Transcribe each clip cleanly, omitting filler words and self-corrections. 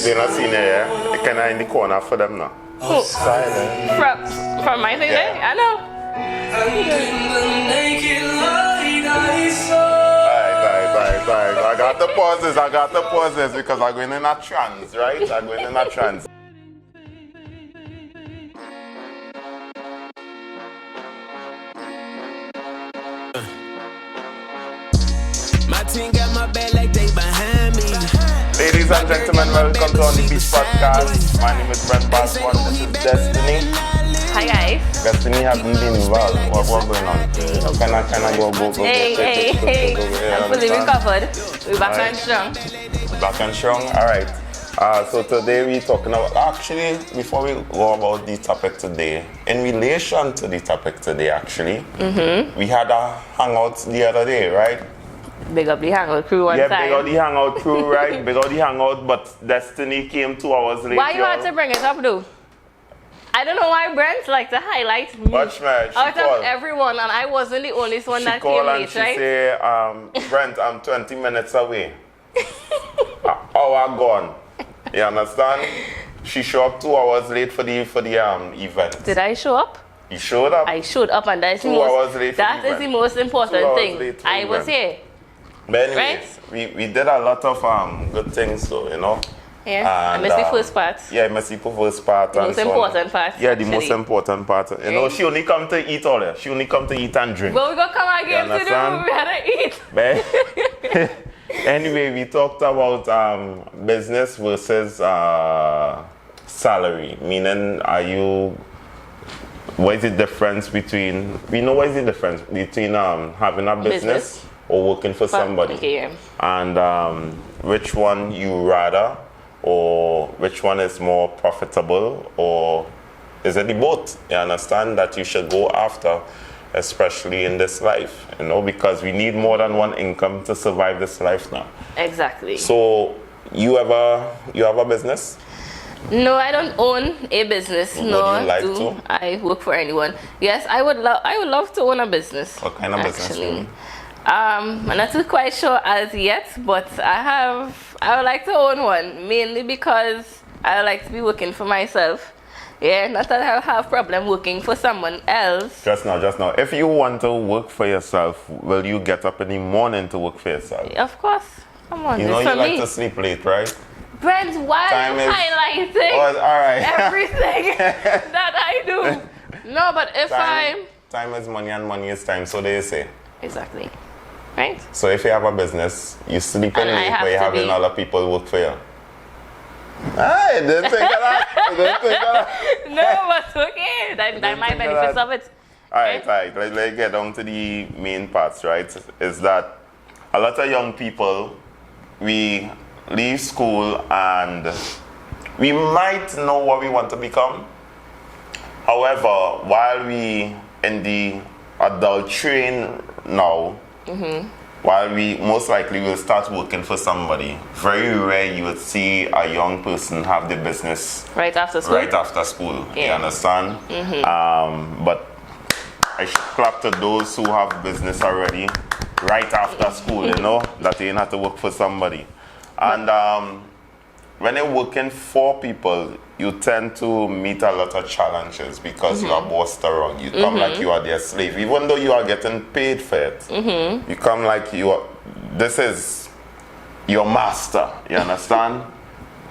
They're not seen it, yeah? They kind of in the corner for them now. Who? Silent. From my thing there? I know. Bye. I got the pauses because I'm going in a trance, right? I'm going in a trance. My team got my back like they behind me. Ladies and gentlemen, welcome to On The Beach Podcast. My name is brentbalfourproductions. This is Destiny. Hi guys. Destiny hasn't been well. What's going on? Can I go? Hey. I'm fully recovered. We're back and strong. Back and strong? Alright. So today we're talking about, actually, before we go about the topic today, in relation to the topic today, actually, we had a hangout the other day, right? Big up the hangout crew one time. Yeah, big up the hangout crew, right? Big up the hangout, but Destiny came 2 hours late. Why you had to bring it up, though? I don't know why Brent like to highlight me Watch me, out of everyone, and I wasn't the only one that came late, she right? She say, Brent, I'm 20 minutes away. Hour gone. You understand? She showed up 2 hours late for the event. Did I show up? You showed up? I showed up, and that's 2 hours late. That is the most important thing. I was here. But anyways, right? we did a lot of good things, so you know. Yeah, I missed the first part. Yeah, I missed the first part. The most important part. Yeah, the most important part. You know, she only come to eat all that. She only come to eat and drink. But we gonna come again to do. We gotta eat. Anyway, we talked about business versus salary. Meaning, what is the difference between? We know what is the difference between having a business or working for somebody. Okay, yeah. And which one you rather, or which one is more profitable, or is it the both? You understand that you should go after, especially in this life, you know, because we need more than one income to survive this life now. Exactly. So you have a business? No, I don't own a business. Would you like to? I work for anyone. Yes, I would love to own a business. What kind of business? Really? I'm not too quite sure as yet, but I would like to own one, mainly because I would like to be working for myself. Yeah, not that I have problem working for someone else. Just now. If you want to work for yourself, will you get up in the morning to work for yourself? Of course. Come on, you know you like me. to sleep late, right? Brent, why are you highlighting all right. everything that I do? No, but if time is money and money is time, so they say. Exactly. Right? So if you have a business, you sleep in late, but you having other people work for you. I didn't think of that. No, but okay. That might benefits of it. Alright. Let's get down to the main parts, right? Is that a lot of young people, we leave school and we might know what we want to become. However, while we in the adult train now, while we most likely will start working for somebody, very rare you would see a young person have the business right after school. Yeah. You understand? But I should clap to those who have business already right after school, you know, that they didn't have to work for somebody. And when you're working for people, you tend to meet a lot of challenges because you are bossed around. You come like you are their slave, even though you are getting paid for it. You come like this is your master, you understand?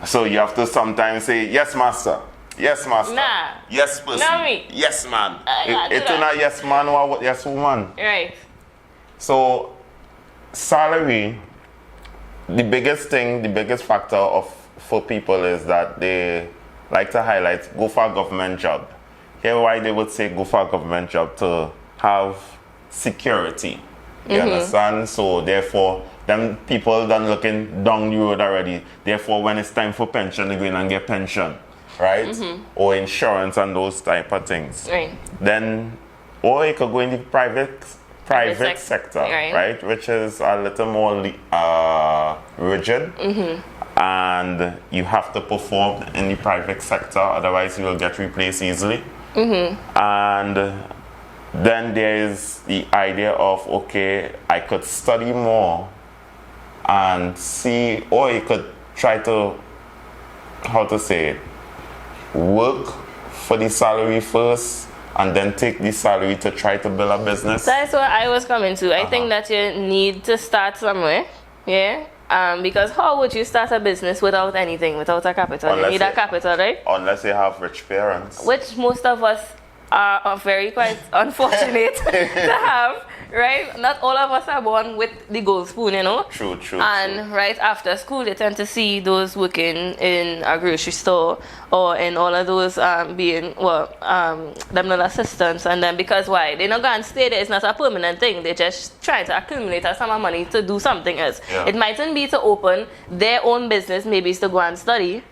So you have to sometimes say, yes, master. Yes, master. Nah. Yes, person. Not me. Yes, man. It's not yes, man or yes, woman. Right. So salary, the biggest factor for people is that they like to highlight go for a government job. Here why they would say go for a government job to have security. You understand? So therefore, them people done looking down the road already. Therefore, when it's time for pension, they go in and get pension, right? Or insurance and those type of things. Right. Then, or you could go in the private sector, right? Which is a little more rigid. And you have to perform in the private sector, otherwise you will get replaced easily. And then there is the idea of, okay, I could study more and see, or you could try to how to say it, work for the salary first and then take the salary to try to build a business? That's what I was coming to. I think that you need to start somewhere. Yeah. Because how would you start a business without anything, without a capital? You need a capital, right? Unless you have rich parents. Which most of us are very quite unfortunate to have, right? Not all of us are born with the gold spoon, you know? True. And right after school, you tend to see those working in a grocery store or in all of those being, them little assistants. And then because why? They're not going to stay there. It's not a permanent thing. They're just trying to accumulate a sum of money to do something else. Yeah. It mightn't be to open their own business. Maybe it's to go and study,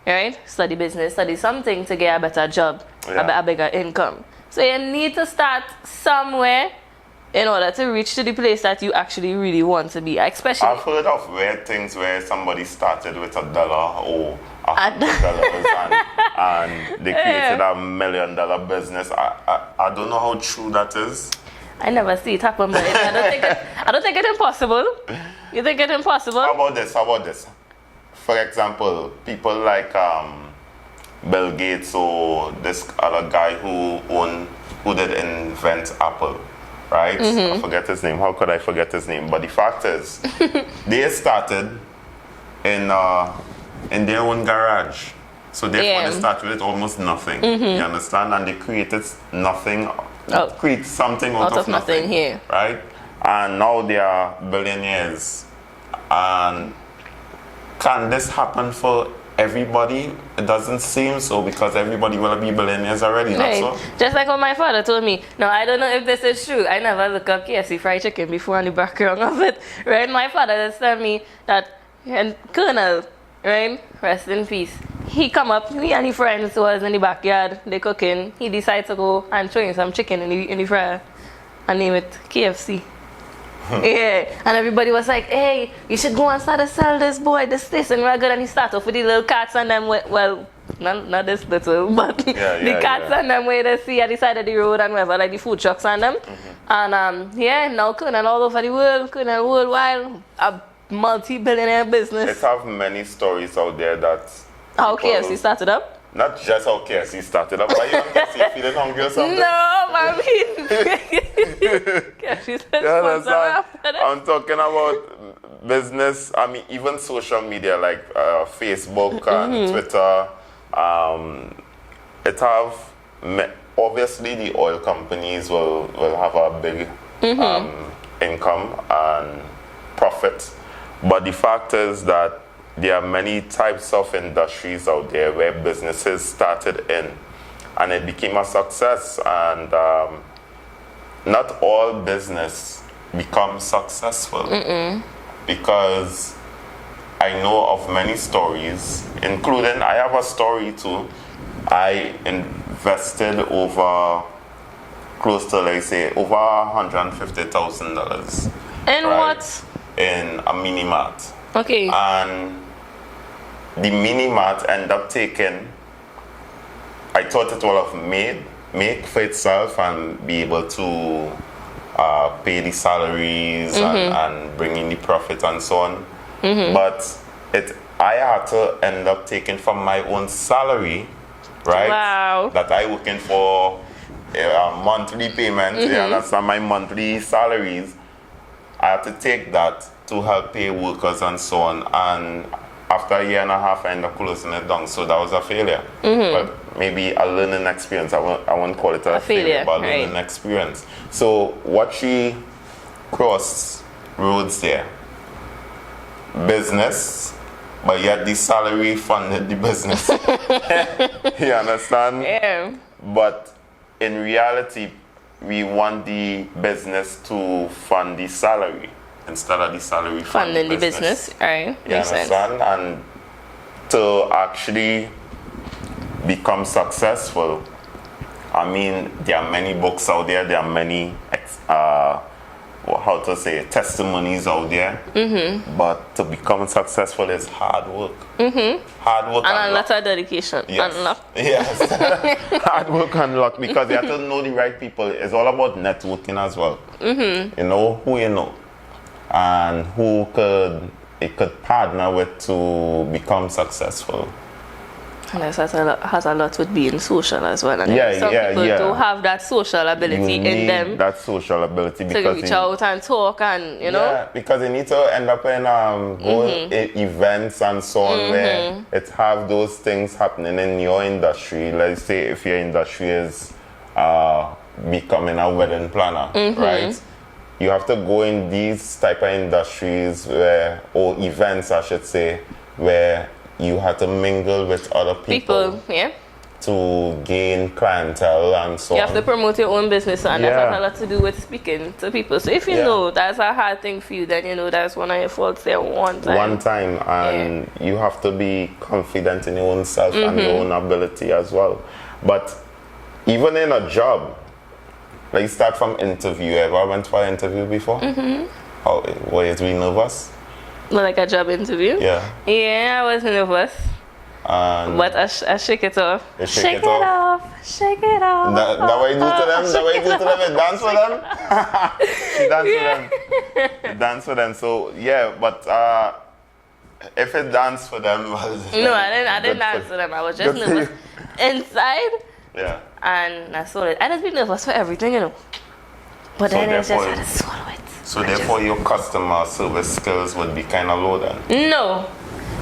right? Study business, study something to get a better job, a bigger income. So you need to start somewhere in order to reach to the place that you actually really want to be, especially. I've heard of weird things where somebody started with $1 or $100 and they created $1 million business. I don't know how true that is. I never see it happen, but I don't think it's impossible. You think it's impossible? How about this? For example, people like Bill Gates or this other guy who did invent Apple, right? I forget his name. How could I forget his name? But the fact is, they started in their own garage. So therefore they started with almost nothing. You understand? And they created nothing, create something out of nothing here. Right? And now they are billionaires. And can this happen for everybody? It doesn't seem so, because everybody will be billionaires already. Right. So. Just like what my father told me. Now, I don't know if this is true. I never look up KFC fried chicken before on the background of it. Right? My father just told me that, and Colonel, right? Rest in peace. He come up, he and his friends was in the backyard, they cooking. He decided to go and throw in some chicken in the fryer and name it KFC. Yeah, and everybody was like, hey, you should go and start to sell this, boy, this, and we're good. And he started off with the little cats and them, well, not this little, but the cats and them where they see at the side of the road and whatever, like the food trucks and them. And now Colonel all over the world, Colonel worldwide, a multi-billionaire business. It have many stories out there that how KFC started up. Not just how KFC started up. Are you KFC feeling hungry or something? No, I mean, KFC's I'm talking about business. I mean, even social media like Facebook and Twitter. It have obviously the oil companies will have a big income and profit, but the fact is that there are many types of industries out there where businesses started in and it became a success, and not all business becomes successful because I know of many stories, including I have a story too. I invested over close to, let's say, over $150,000. In what? In a mini mart. Okay. And the mini mart ended up taking, I thought it would have make for itself and be able to pay the salaries and bring in the profit and so on. But I had to end up taking from my own salary, right? Wow. That I working for a monthly payment, that's my monthly salaries. I had to take that to help pay workers and so on. And after a year and a half, I ended up closing it down. So that was a failure. But maybe a learning experience. I won't call it a failure, but a learning experience. So what she crossed roads there. Business, but yet the salary funded the business. You understand? Yeah. But in reality, we want the business to fund the salary instead of the salary funding the business. All right. You understand? And to actually become successful, I mean, there are many books out there. There are many testimonies out there. But to become successful is hard work. Hard work and a lot of dedication. Yes. And luck. Yes. Hard work and luck, because you have to know the right people. It's all about networking as well. You know who you know and who it could partner with to become successful. And this has a lot with being social as well. And Yeah, some yeah, people yeah. don't have that social ability You in need them that social ability to because reach out and talk and, you know. yeah, because you need to end up in events and so on where it have those things happening in your industry. Let's say if your industry is becoming a wedding planner, right? You have to go in these type of industries where, or events I should say, where you have to mingle with other people Yeah. to gain clientele and so You on. have to promote your own business, and that Yeah. has a lot to do with speaking to people. So if you Yeah. know that's a hard thing for you, then you know that's one of your faults there one time. And you have to be confident in your own self and your own ability as well. But even in a job, like start from interview. Ever went for an interview before? How were you really nervous? Like a job interview? Yeah. Yeah, I was nervous. And But I shake it off. you shake it off? Shake it off. That way you do to them? That way you do to them? You dance with them? She dance with them. You dance with them. So yeah, but if it dance for them, well, No, I didn't good dance for- to them. I was just good for nervous inside, Yeah. and I saw it. I just be nervous for everything, you know. But So then I just therefore- had to swallow it. So therefore your customer service skills would be kind of low then? No.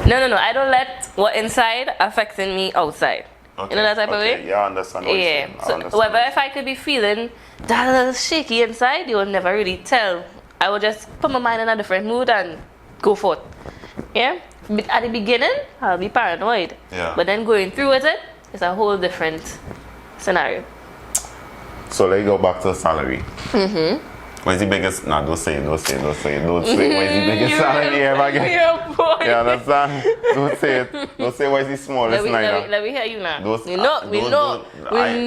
I don't let what inside affecting me outside. Okay. You know that type of Okay. way? Yeah, I understand what you're Yeah. saying. I So understand. whether if I could be feeling that little shaky inside, you will never really tell. I will just put my mind in a different mood and go forth. Yeah? At the beginning, I'll be paranoid. Yeah. But then going through with it, it's a whole different scenario. So let's go back to salary. What's the biggest? Nah, don't say it. What's the biggest salary you ever get? Yeah, boy. You understand? Don't say it. Don't say what's the smallest neither. Let me hear you now. Those- we know I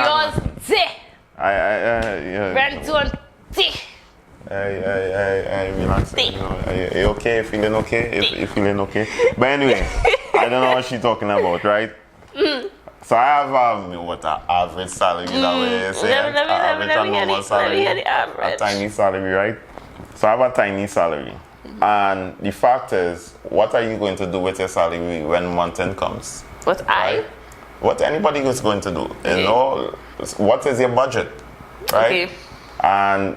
yours. Yeah. Rent on tea. Hey, relax. You okay? You feeling okay? You feeling okay? But anyway, I don't know what she's talking about, right? So I have what an average salary that way. Say Let me average hear and normal the- salary. let me hear the average. A tiny salary, right? So I have a tiny salary, and the fact is, what are you going to do with your salary when month end comes? What Right? What anybody is going to do? You know, what is your budget, right? Okay. And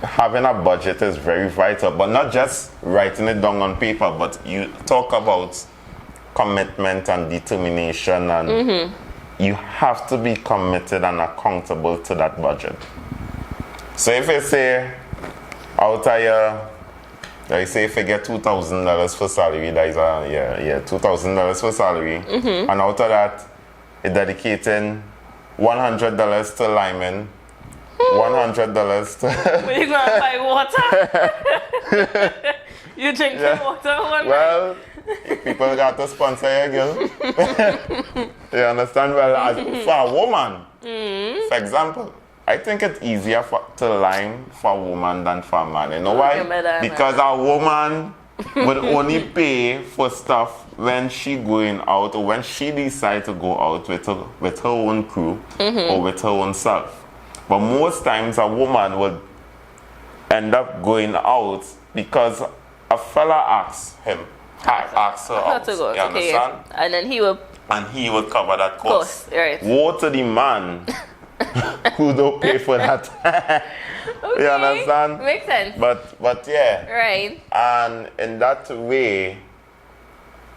having a budget is very vital, but not just writing it down on paper, but you talk about commitment and determination, and you have to be committed and accountable to that budget. So if you say out of your, like say if you get $2,000 for salary, that is $2,000 for salary, and out of that, you're dedicating $100 to linemen, $100 to Where you gonna buy water? You drinking water one night? well, people got to sponsor you, girl. You understand? Well, as, for a woman, for example, I think it's easier to lime for a woman than for a man. You know why? Because a woman would only pay for stuff when she going out or when she decide to go out with her own crew or with her own self. But most times a woman would end up going out because a fella asks her out. To go. You understand? Okay. And then he will And he will cover that cost. right. Woe to the man who don't pay for that. Okay. You understand? Makes sense. But yeah. Right. And in that way,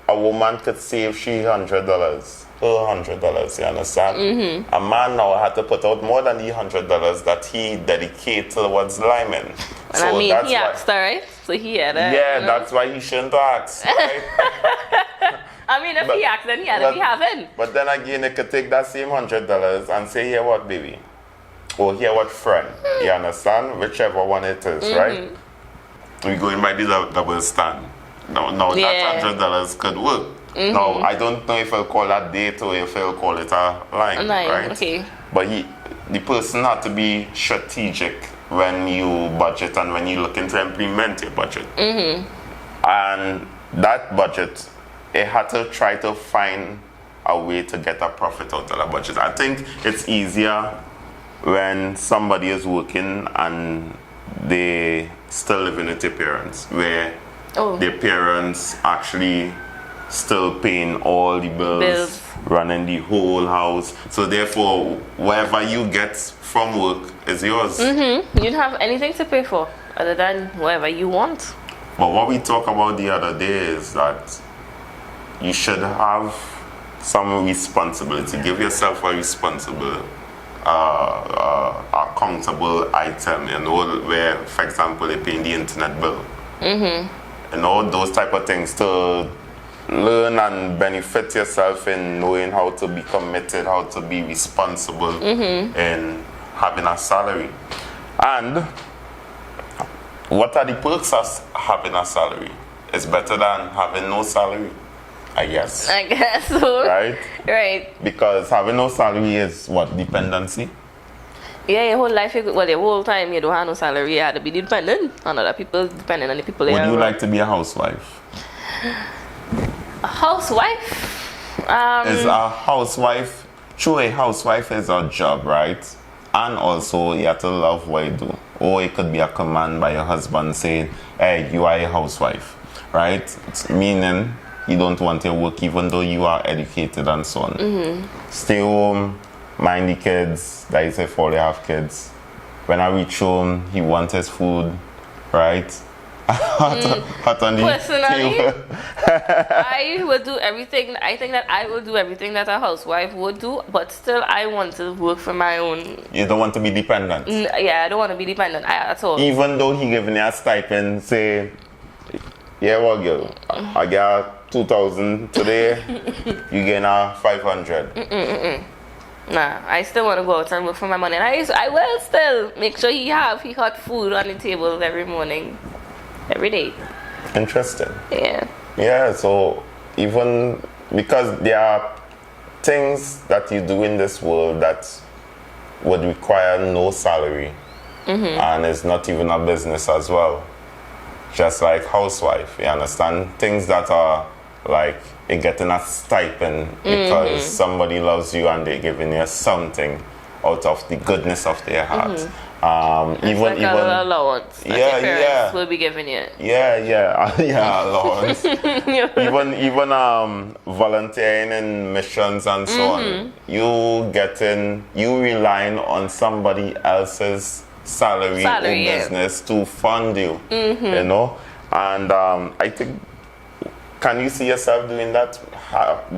a woman could save $300. $100, you understand? A man now had to put out more than the $100 that he dedicated towards linemen. And I mean, he asked her, right? So he had a... Yeah, that's why he shouldn't ask. Right? I mean, if he asked, then he had to be having. But then again, they could take that same $100 and say, here what, baby? Or here what, friend? You understand? Whichever one it is, right? We going by the double stand. Now that $100 could work. Now, I don't know if I'll call that date or if I'll call it a line, right? Okay. But the person had to be strategic when you budget and when you're looking to implement your budget. And that budget, it had to try to find a way to get a profit out of the budget. I think it's easier when somebody is working and they still living with their parents, where their parents actually still paying all the bills, running the whole house. So therefore, whatever you get from work is yours. You don't have anything to pay for other than whatever you want. But what we talked about the other day is that you should have some responsibility. Give yourself a responsible, accountable item, you know, where, for example, you're paying the internet bill. You know, those type of things to learn and benefit yourself in knowing how to be committed, how to be responsible in having a salary. And what are the perks of having a salary? It's better than having no salary, I guess. I guess so. Right? Right. Because having no salary is what? Dependency? Yeah, your whole life, well, your whole time you don't have no salary. You have to be dependent on other people, depending on the people. Would you like to be a housewife? A housewife? Is a housewife, true, a housewife is a job, right? And also you have to love what you do. Or it could be a command by your husband saying, hey, you are a housewife, right? It's meaning you don't want your work even though you are educated and so on. Stay home, mind the kids, that is if all you have kids. When I reach home, he wants his food, right? Hot on the Personally, table. I would do everything. I think that I would do everything that a housewife would do, but still I want to work for my own. You don't want to be dependent? Yeah, I don't want to be dependent at all. Even though he giving you a stipend, say, yeah, well, girl, I got 2,000 today, you get a 500. Nah, I still want to go out and work for my money. And I will still make sure he hot food on the table every morning, every day. Interesting. Yeah. Yeah, so even because there are things that you do in this world that would require no salary, and it's not even a business as well. Just like housewife, you understand? Things that are like you're getting a stipend because somebody loves you and they're giving you something out of the goodness of their heart. Even like a allowance that your parents will be giving you. Allowance. even volunteering in missions and so on. You relying on somebody else's salary or business to fund you. You know, and I think, can you see yourself doing that?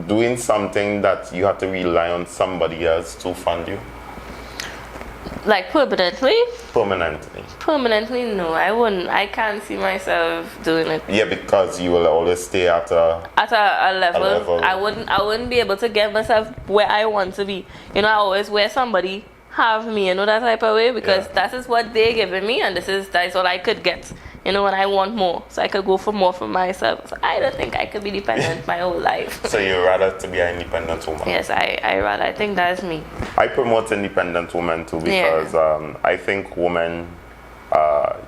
Doing something that you have to rely on somebody else to fund you? Like permanently? Permanently, no, I wouldn't. I can't see myself doing it. Yeah, because you will always stay at a level. I wouldn't be able to get myself where I want to be. You know, I always where somebody have me, you know, that type of way, because that is what they're giving me, and that's all I could get. You know, and I want more, so I could go for more for myself. So I don't think I could be dependent my whole life. So you'd rather to be an independent woman? Yes, I think that's me. I promote independent women too, because I think women,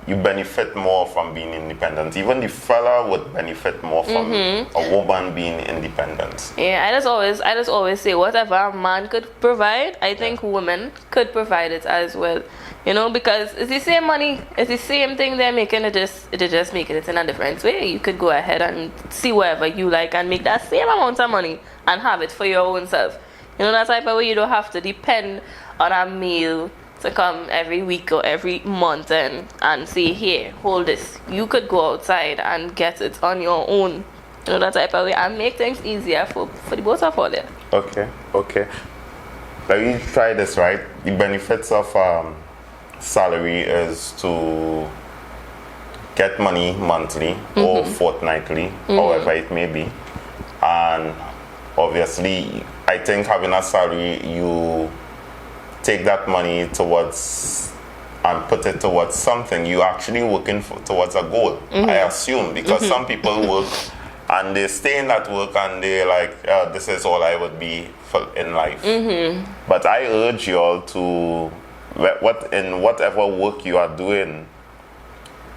you benefit more from being independent. Even the fella would benefit more from a woman being independent. Yeah, I just always say whatever a man could provide, I think women could provide it as well. You know, because it's the same money, it's the same thing they're making, they're just making it in a different way. You could go ahead and see whatever you like and make that same amount of money and have it for your own self. You know, that type of way you don't have to depend on a meal to come every week or every month and say, here, hold this. You could go outside and get it on your own. You know, that type of way, and make things easier for the both of us there. Okay. Let me try this, right? The benefits of salary is to get money monthly or fortnightly, however it may be. And obviously, I think having a salary, you take that money towards and put it towards something. You actually working towards a goal, I assume, because some people work and they stay in that work and they're like, this is all I would be in life. But I urge you all to, in whatever work you are doing,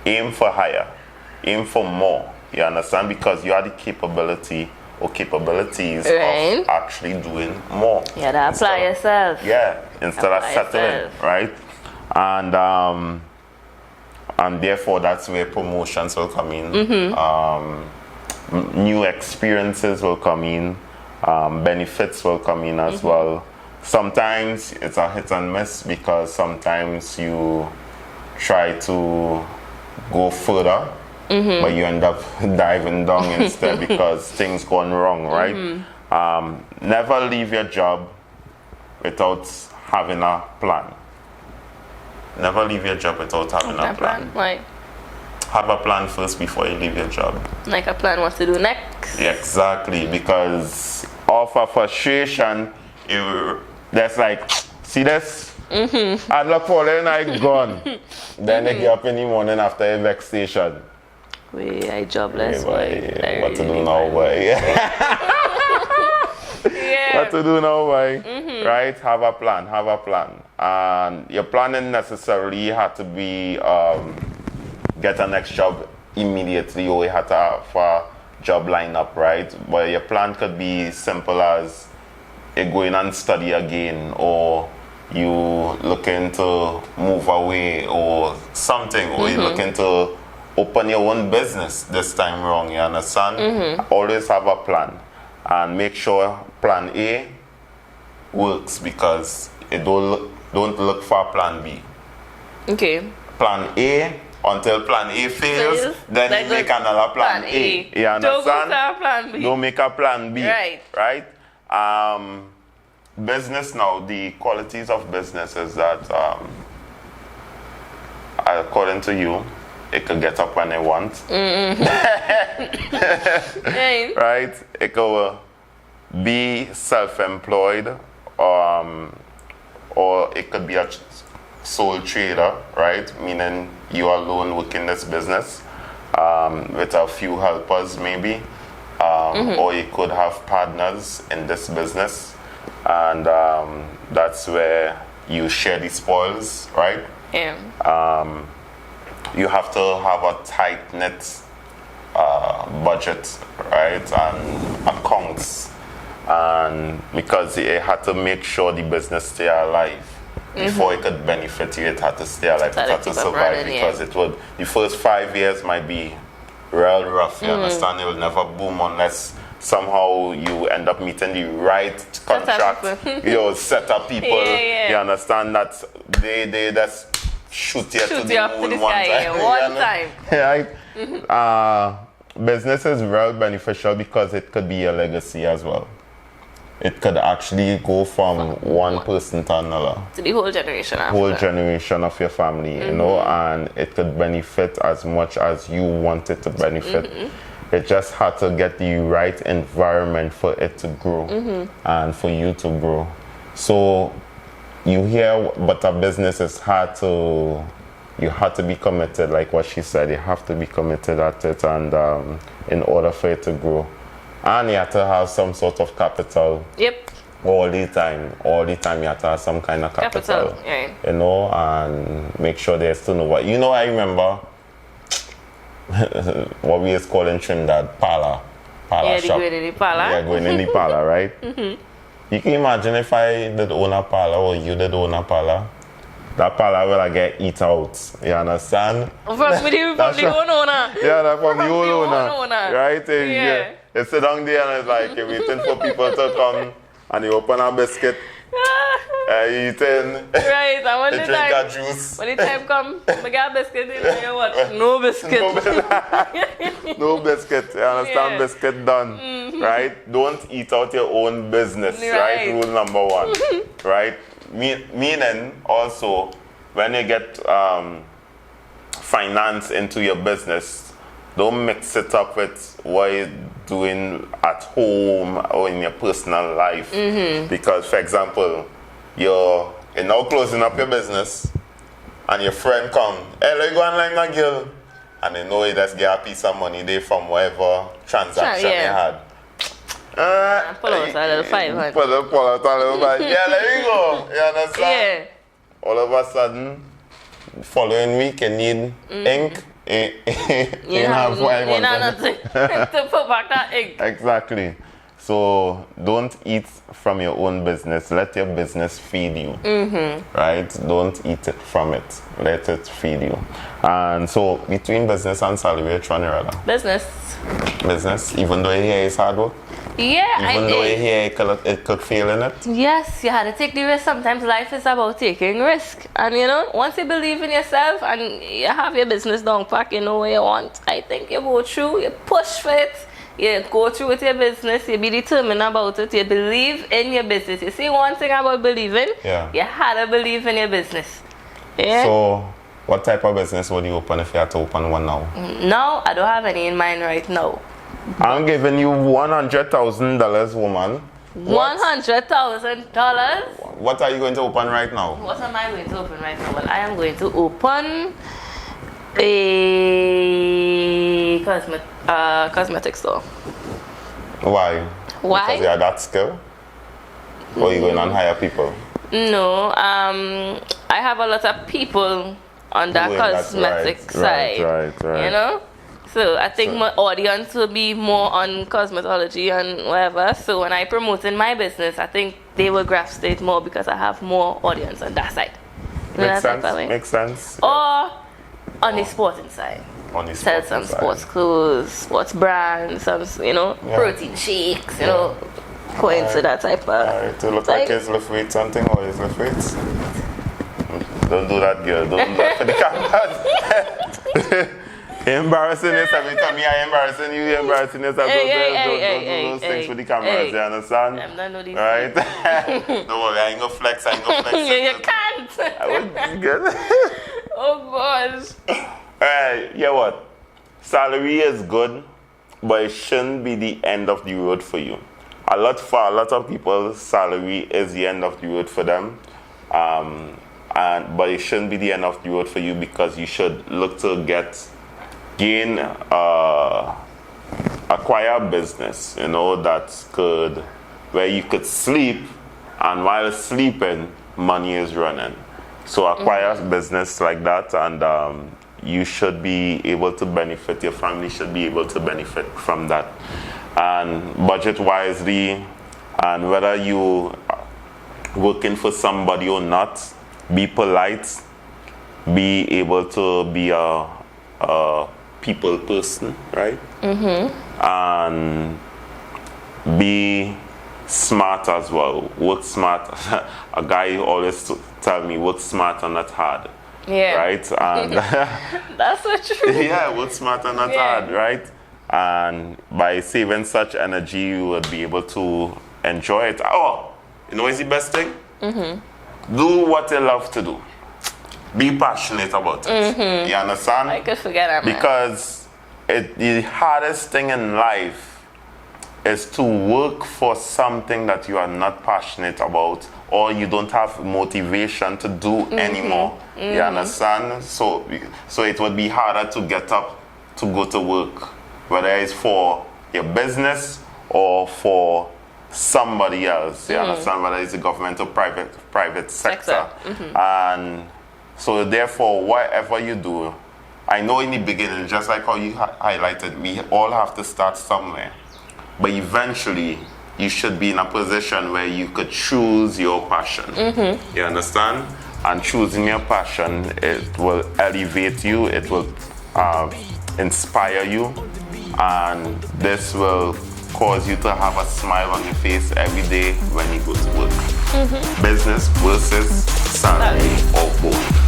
aim for higher, aim for more. You understand? Because you have the capability or capabilities of actually doing more. Yeah, that apply yourself. Yeah, instead of settling, right? And therefore that's where promotions will come in. new experiences will come in, benefits will come in as well. Sometimes it's a hit and miss because sometimes you try to go further, but you end up diving down instead because things gone wrong, right? Never leave your job without having a plan. Never leave your job without having a plan. Right. Have a plan first before you leave your job. Like a plan what to do next. Exactly, because of a frustration, that's like, see this? I'd look for it and I gone. Then they get up in the morning after a vexation. Wait, I jobless. What to do now, boy? What to do now, boy? Right? Have a plan. Have a plan. And your planning necessarily had to be get a next job immediately, or you had to have a job lineup, right? But your plan could be simple as you go in and study again, or you looking to move away or something, or you looking to open your own business this time wrong, you understand? Always have a plan and make sure plan A works, because it don't look for plan B. Okay. Plan A, until plan A fails, then you make another plan A. You understand? Don't go to a plan B. Don't make a plan B. Right. Right? Business now, the qualities of business is that according to you, it could get up when it wants. Right? It could be self-employed, or it could be a sole trader, right? Meaning you alone working this business with a few helpers maybe. Or you could have partners in this business, and that's where you share the spoils, right? Yeah. You have to have a tight-knit budget, right, and accounts, and because it had to make sure the business stay alive. Before it could benefit you, it had to stay alive, it had to survive, because it would, the first 5 years might be real rough, you understand? It will never boom unless somehow you end up meeting the right contract, set up people, you understand, that they just shoot you to the moon one time. Right? Business is very beneficial because it could be a legacy as well. It could actually go from one person to another. To the whole generation after. Whole generation of your family, you know, and it could benefit as much as you want it to benefit. It just had to get the right environment for it to grow and for you to grow. So you hear, but a business is hard to, you have to be committed, like what she said, you have to be committed at it, and in order for it to grow. And you have to have some sort of capital. Yep. All the time you have to have some kind of capital. Yeah. You know, and make sure there's still no what. You know, I remember what we used to call in Trinidad, Parlor shop. Going in the parlor. Yeah, going in the parlor, right? You can imagine if I did own a parlor, or you did own a parlor. That parlor will get eat out. You understand? From the own owner. Yeah, that's from the own owner. Right? Yeah. You sit down there and it's like you're waiting for people to come, and you open a biscuit. Eating. Right, and when the drink a juice. When the time comes, I get a biscuit in, you what? No biscuit. No biscuit. You understand? Biscuit done. Right? Don't eat out your own business. Right? Rule number 1. Right? Meaning also, when you get finance into your business, don't mix it up with what you're doing at home or in your personal life. Because, for example, you're now closing up your business, and your friend come, hey, let me go online, my girl, and they know you just get a piece of money there from whatever transaction they had. Pull out a little 500. Pull out a little 500. Yeah, there you go. You understand? Yeah. All of a sudden, following week, you need ink. You have 500. You have nothing to put back that ink. Exactly. So don't eat from your own business. Let your business feed you. Right? Don't eat it from it. Let it feed you. And so between business and salary, which one you rather? Business. Business, even though here is hard work. Yeah, Even though here it could fail in it. Yes, you had to take the risk. Sometimes life is about taking risk. And you know, once you believe in yourself and you have your business down pack, you know what you want, I think you go through, you push for it, you go through with your business, you be determined about it, you believe in your business. You see one thing about believing, you had to believe in your business. Yeah. So what type of business would you open if you had to open one now? No, I don't have any in mind right now. I'm giving you $100,000, woman. $100,000? What are you going to open right now? What am I going to open right now? Well, I am going to open a cosmetic store. Why? Why? Because you have that skill? Or are you going to hire people? No, I have a lot of people on that cosmetic side. Right. You know? So I think my audience will be more on cosmetology and whatever. So when I promote in my business, I think they will grasp it more because I have more audience on that side. Makes sense. Or on the sporting side. Sell some sports clothes, sports brands, some, you know, protein shakes, you know, go into that type of... Alright, to look like his lift weights something or his lift weights. Don't do that, girl. Don't do that for the cameras. Embarrassing yourself every time you're embarrassing you, embarrassing yourself. Don't do those things for the cameras, you understand? I'm not know these right? Don't worry, I ain't gonna flex, You can't! I would good. Oh gosh. Alright, yeah what? Salary is good, but it shouldn't be the end of the road for you. For a lot of people, salary is the end of the road for them. But it shouldn't be the end of the road for you because you should look to acquire business, you know, where you could sleep, and while sleeping, money is running. So acquire business like that, and you should be able to benefit. Your family should be able to benefit from that, and budget wisely. And whether you working for somebody or not, be polite. Be able to be a people person, right? And be smart as well. Work smart. A guy always tell me, work smart and not hard. Yeah. Right? And that's so true. Yeah, work smart and not hard, right? And by saving such energy, you will be able to enjoy it. Oh, you know what's the best thing? Do what you love to do. Be passionate about it. You understand? I could forget that, man. Because the hardest thing in life is to work for something that you are not passionate about or you don't have motivation to do anymore. You understand? So it would be harder to get up to go to work, whether it's for your business or for somebody else. You understand? Whether it's the government or private sector. And so therefore, whatever you do, I know in the beginning, just like how you highlighted, we all have to start somewhere. But eventually, you should be in a position where you could choose your passion. You understand? And choosing your passion, it will elevate you, it will inspire you, and this will cause you to have a smile on your face every day when you go to work. Business versus salary or both.